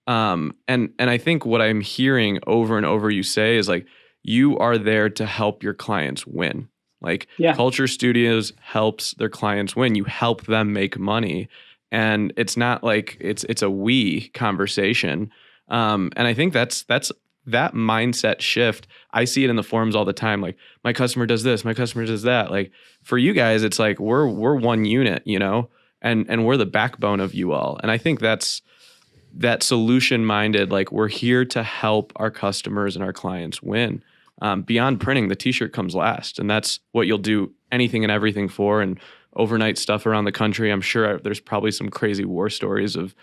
And I think what I'm hearing over and over you say is like, you are there to help your clients win. Like Culture Studios helps their clients win. You help them make money. And it's not like it's a we conversation. And I think that's that mindset shift. I see it in the forums all the time. Like, my customer does this, my customer does that. Like, for you guys, it's like we're one unit, you know, and we're the backbone of you all. And I think that's that solution minded, like, we're here to help our customers and our clients win. Beyond printing, the t-shirt comes last, and that's what you'll do anything and everything for. And overnight stuff around the country, I'm sure there's probably some crazy war stories of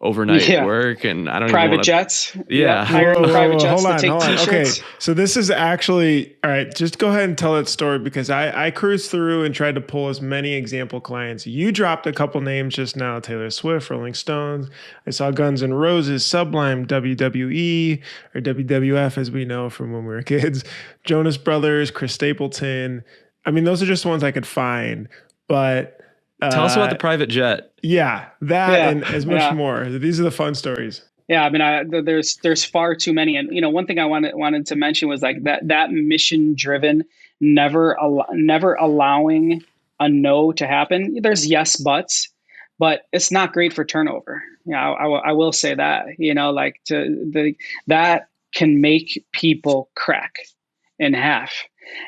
overnight work, and I don't private even jets. Hiring private jets to take t-shirts. Okay, so this is actually all right. Just go ahead and tell that story, because I cruised through and tried to pull as many example clients. You dropped a couple names just now: Taylor Swift, Rolling Stones. I saw Guns N' Roses, Sublime, WWE or WWF, as we know from when we were kids. Jonas Brothers, Chris Stapleton. I mean, those are just ones I could find, but. Tell us about the private jet. Yeah, and as much more. These are the fun stories. Yeah, I mean, there's far too many, and one thing I wanted to mention was like that mission driven, never allowing a no to happen. There's yes buts, but it's not great for turnover. I will say that like that can make people crack in half.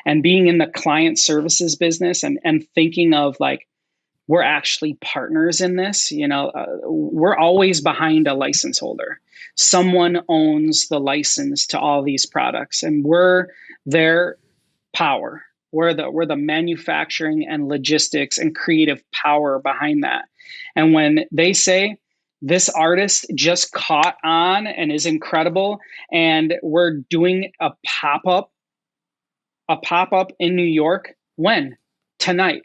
And being in the client services business and thinking of like, we're actually partners in this. We're always behind a license holder. Someone owns the license to all these products, and we're their power. We're the manufacturing and logistics and creative power behind that. And when they say this artist just caught on and is incredible, and we're doing a pop-up in New York, when? Tonight.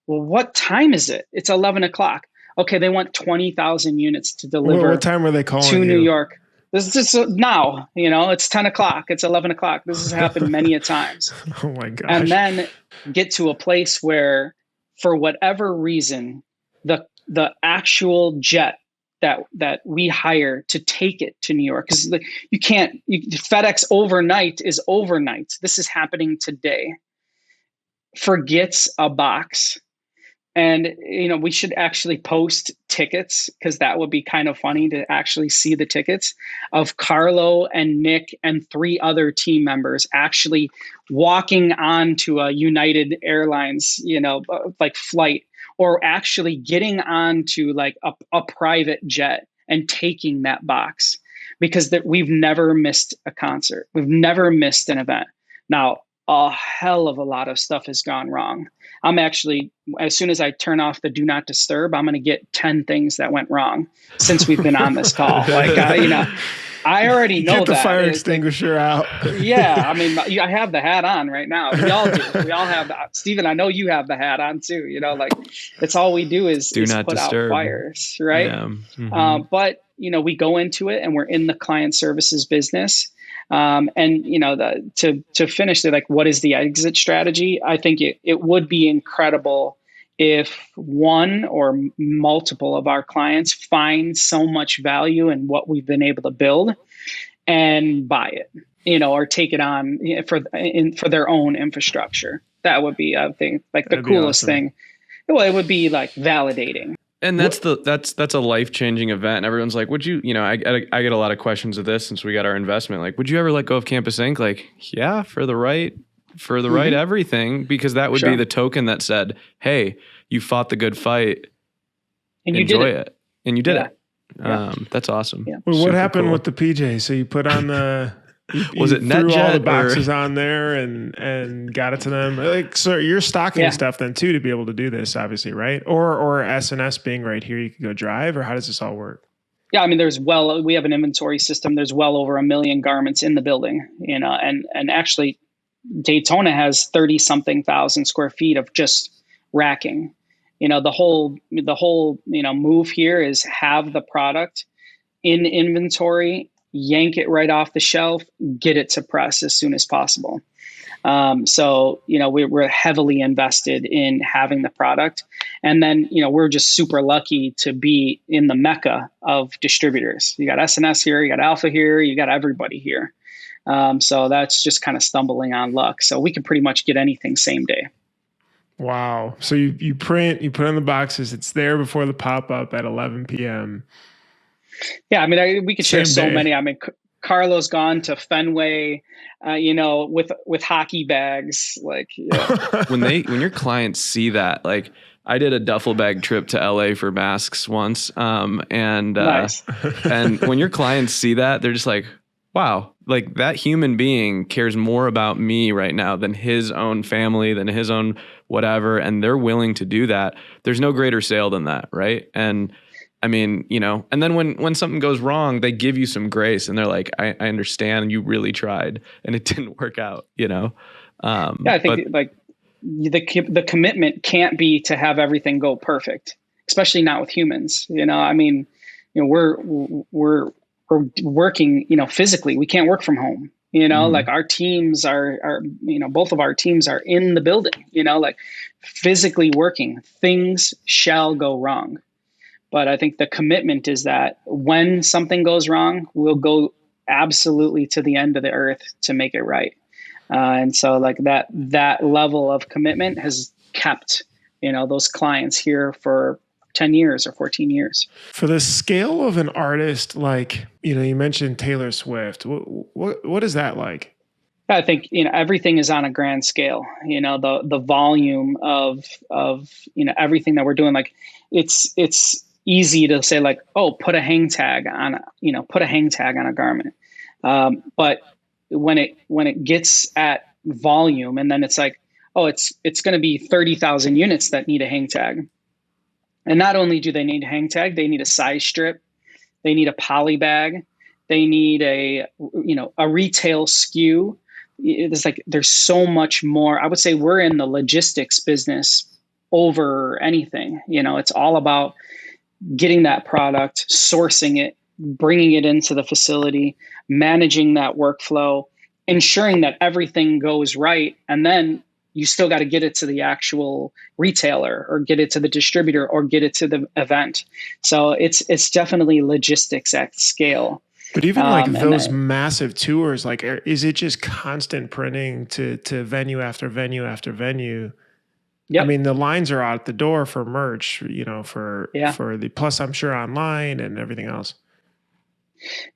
Well, what time is it? It's 11 o'clock. Okay, they want 20,000 units to deliver. What time are they calling to New York? This is now. It's 10 o'clock. It's 11 o'clock. This has happened many a times. Oh my gosh! And then get to a place where, for whatever reason, the actual jet that we hire to take it to New York, because you can't. FedEx overnight is overnight. This is happening today. Forgets a box. And, we should actually post tickets, because that would be kind of funny to actually see the tickets of Carlo and Nick and 3 other team members actually walking onto a United Airlines, like flight, or actually getting onto like a private jet and taking that box, because we've never missed a concert. We've never missed an event. Now, a hell of a lot of stuff has gone wrong. I'm actually, as soon as I turn off the do not disturb, I'm going to get 10 things that went wrong since we've been on this call. Like, I already know that. Get the fire extinguisher out. Yeah. I mean, I have the hat on right now. We all do. We all have that. Steven, I know you have the hat on too. Like, that's all we do is not put disturb. Out fires. Right. Yeah. Mm-hmm. But, we go into it and we're in the client services business. And to finish it, like, what is the exit strategy? I think it would be incredible if one or multiple of our clients find so much value in what we've been able to build and buy it, or take it on for their own infrastructure. That would be, I think, like the coolest thing. Well, it would be like validating. And that's a life-changing event. And everyone's like, would you, I get a lot of questions of this since we got our investment. Like, would you ever let go of Campus Ink? Like, yeah, for the right everything, because that would be the token that said, hey, you fought the good fight and you enjoy it. And you did it. Yeah. That's awesome. Yeah. Well, what happened with the PJ? So you put on the... Was it threw NetJet all the boxes on there and got it to them? Like, so you're stocking stuff then too to be able to do this, obviously, right? Or SNS being right here, you could go drive, or how does this all work? Yeah, I mean, we have an inventory system. There's well over 1 million garments in the building, and actually Daytona has 30 something thousand square feet of just racking. The whole move here is have the product in inventory, yank it right off the shelf, get it to press as soon as possible. So we're heavily invested in having the product. And then, we're just super lucky to be in the mecca of distributors. You got SNS here, you got Alpha here, you got everybody here. So that's just kind of stumbling on luck. So we can pretty much get anything same day. Wow. So you print, you put in the boxes, it's there before the pop-up at 11 p.m. Yeah, I mean, we could share so Same day. many. I mean, Carlo's gone to Fenway, with hockey bags. Like, yeah. When your clients see that, like I did a duffel bag trip to LA for masks once. Nice. And when your clients see that, they're just like, wow, like that human being cares more about me right now than his own family, than his own whatever. And they're willing to do that. There's no greater sale than that. Right. And I mean, and then when something goes wrong, they give you some grace and they're like, I understand you really tried and it didn't work out, Yeah, I think like the commitment can't be to have everything go perfect, especially not with humans. I mean, we're working, physically. We can't work from home. Like our teams are both of our teams are in the building. Like physically working. Things shall go wrong. But I think the commitment is that when something goes wrong, we'll go absolutely to the end of the earth to make it right. And so like that level of commitment has kept, those clients here for 10 years or 14 years. For the scale of an artist, like, you mentioned Taylor Swift. What is that like? I think, everything is on a grand scale, the volume of everything that we're doing. Like it's easy to say like, oh, put a hang tag on a garment. But when it gets at volume, and then it's like, oh, it's going to be 30,000 units that need a hang tag. And not only do they need a hang tag, they need a size strip, they need a poly bag, they need a retail SKU. There's so much more. I would say we're in the logistics business over anything. It's all about getting that product, sourcing it, bringing it into the facility, managing that workflow, ensuring that everything goes right. And then you still got to get it to the actual retailer or get it to the distributor or get it to the event. So it's definitely logistics at scale. But even like those massive tours, like, is it just constant printing to venue after venue after venue? Yep. I mean, the lines are out the door for merch, for the plus, I'm sure online and everything else.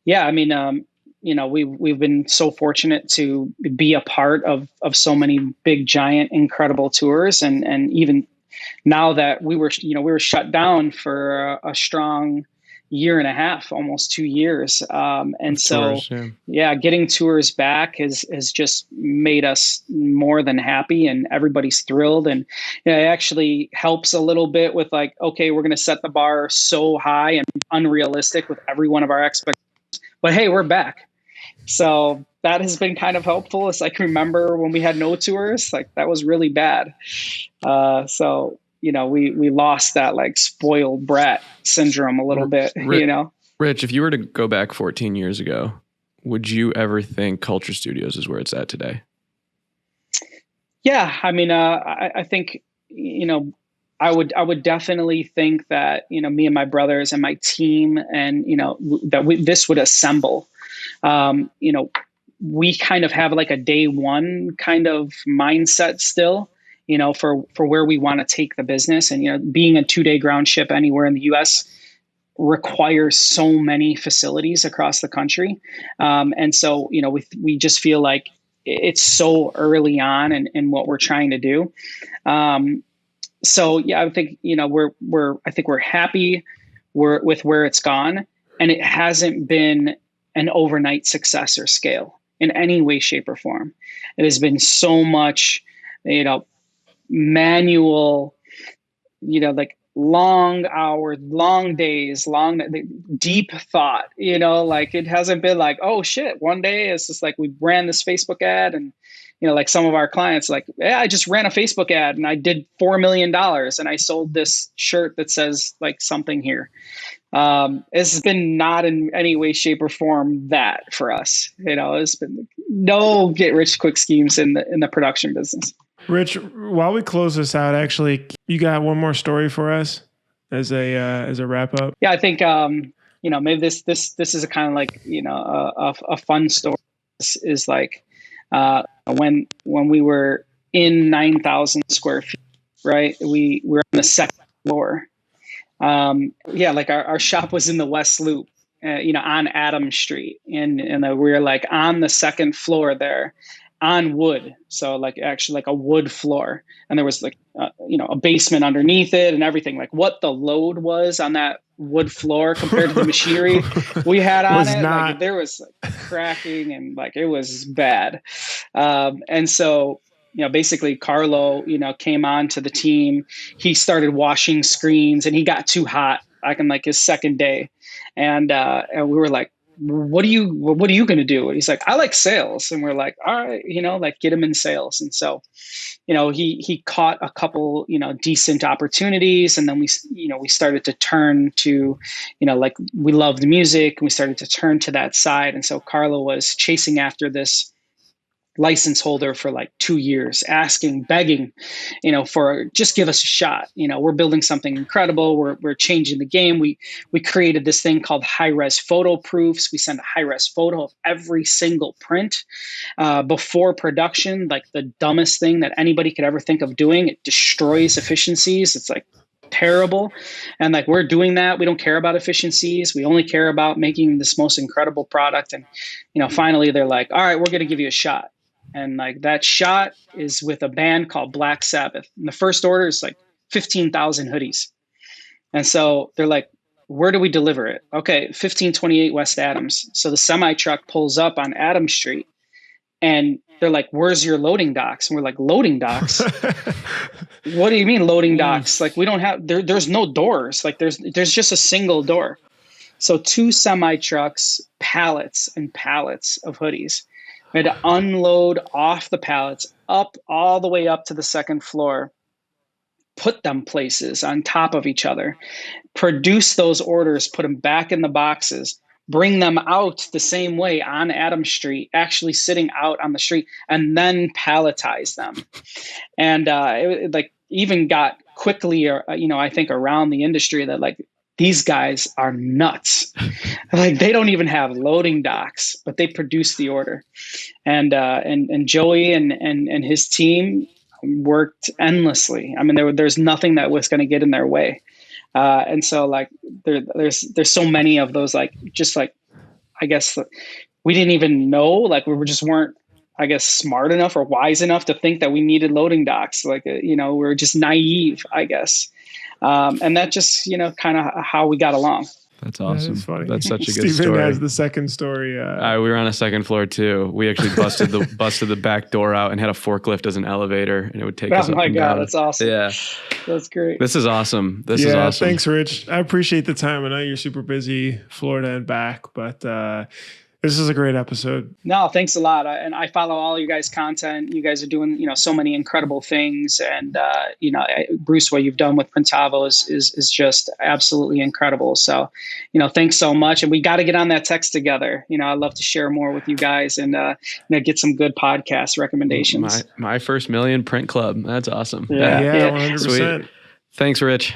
Yeah. I mean, we've been so fortunate to be a part of so many big, giant, incredible tours. And even now that we were shut down for a strong year and a half, almost 2 years. And so, tours, yeah, getting tours back has just made us more than happy, and everybody's thrilled. And it actually helps a little bit with like, okay, we're going to set the bar so high and unrealistic with every one of our expectations, but hey, we're back. So that has been kind of helpful. It's like, remember when we had no tours, like that was really bad. So we lost that like spoiled brat syndrome a little bit, Rich, if you were to go back 14 years ago, would you ever think Culture Studios is where it's at today? Yeah. I mean, I think, I would definitely think that, me and my brothers and my team and, this would assemble. We kind of have like a day one kind of mindset still, for where we want to take the business. And, being a 2-day ground ship anywhere in the US requires so many facilities across the country. And so, we just feel like it's so early on in what we're trying to do. So yeah, I think, I think we're happy with where it's gone, and it hasn't been an overnight success or scale in any way, shape, or form. It has been so much, manual, like long hours, long days, long deep thought, like it hasn't been like, oh shit, one day it's just like we ran this Facebook ad and like some of our clients like, yeah, I just ran a Facebook ad and I did $4 million and I sold this shirt that says like something here. It's been not in any way, shape, or form that for us. It's been no get rich quick schemes in the production business. Rich, while we close this out, actually, you got one more story for us as a wrap up? Yeah, I think maybe this is a kind of like a fun story. Is like when we were in 9,000 square feet, right? We were on the second floor. Like our shop was in the West Loop, on Adams Street, and we were like on the second floor there, on wood. So like actually like a wood floor, and there was like a basement underneath it and everything. Like what the load was on that wood floor compared to the machinery we had on it, like there was like cracking and like it was bad. And so basically Carlo, came on to the team. He started washing screens and he got too hot like in like his second day. And we were like, what are you going to do? And he's like, I like sales. And we're like, all right, like get him in sales. And so, he caught a couple, decent opportunities. And then we started to turn to, like we loved music and we started to turn to that side. And so Carlo was chasing after this license holder for like 2 years, begging, for just give us a shot. We're building something incredible. We're changing the game. We created this thing called high-res photo proofs. We send a high-res photo of every single print before production, like the dumbest thing that anybody could ever think of doing. It destroys efficiencies. It's like terrible. And like we're doing that. We don't care about efficiencies. We only care about making this most incredible product. And finally they're like, all right, we're going to give you a shot. And like that shot is with a band called Black Sabbath. And the first order is like 15,000 hoodies. And so they're like, where do we deliver it? Okay, 1528 West Adams. So the semi truck pulls up on Adams Street and they're like, where's your loading docks? And we're like, loading docks? What do you mean loading docks? Like we don't have, there's no doors. Like there's just a single door. So 2 semi trucks, pallets and pallets of hoodies. We had to unload off the pallets up all the way up to the second floor, put them places on top of each other, produce those orders, put them back in the boxes, bring them out the same way on Adams Street, actually sitting out on the street, and then palletize them. And it like even got quickly, I think around the industry that like, these guys are nuts. Like they don't even have loading docks, but they produce the order. And Joey and his team worked endlessly. I mean, there's nothing that was going to get in their way. And so like there's so many of those, like, just like, I guess we didn't even know, like we weren't, I guess, smart enough or wise enough to think that we needed loading docks. Like, we were just naive, I guess. And that just, kind of how we got along. That's awesome. That's funny. That's such a good Steven story. has the second story. We were on a second floor too. We actually busted the back door out and had a forklift as an elevator, and it would take us up and down. Oh my God, that's awesome. Yeah, that's great. This is awesome. This is awesome. Thanks, Rich. I appreciate the time. I know you're super busy, Florida and back, but this is a great episode. No, thanks a lot. And I follow all you guys' content. You guys are doing, so many incredible things. And, Bruce, what you've done with Printavo is just absolutely incredible. So, thanks so much. And we got to get on that text together. I'd love to share more with you guys and, get some good podcast recommendations. My first million print club. That's awesome. Yeah, 100%. Sweet. Thanks, Rich.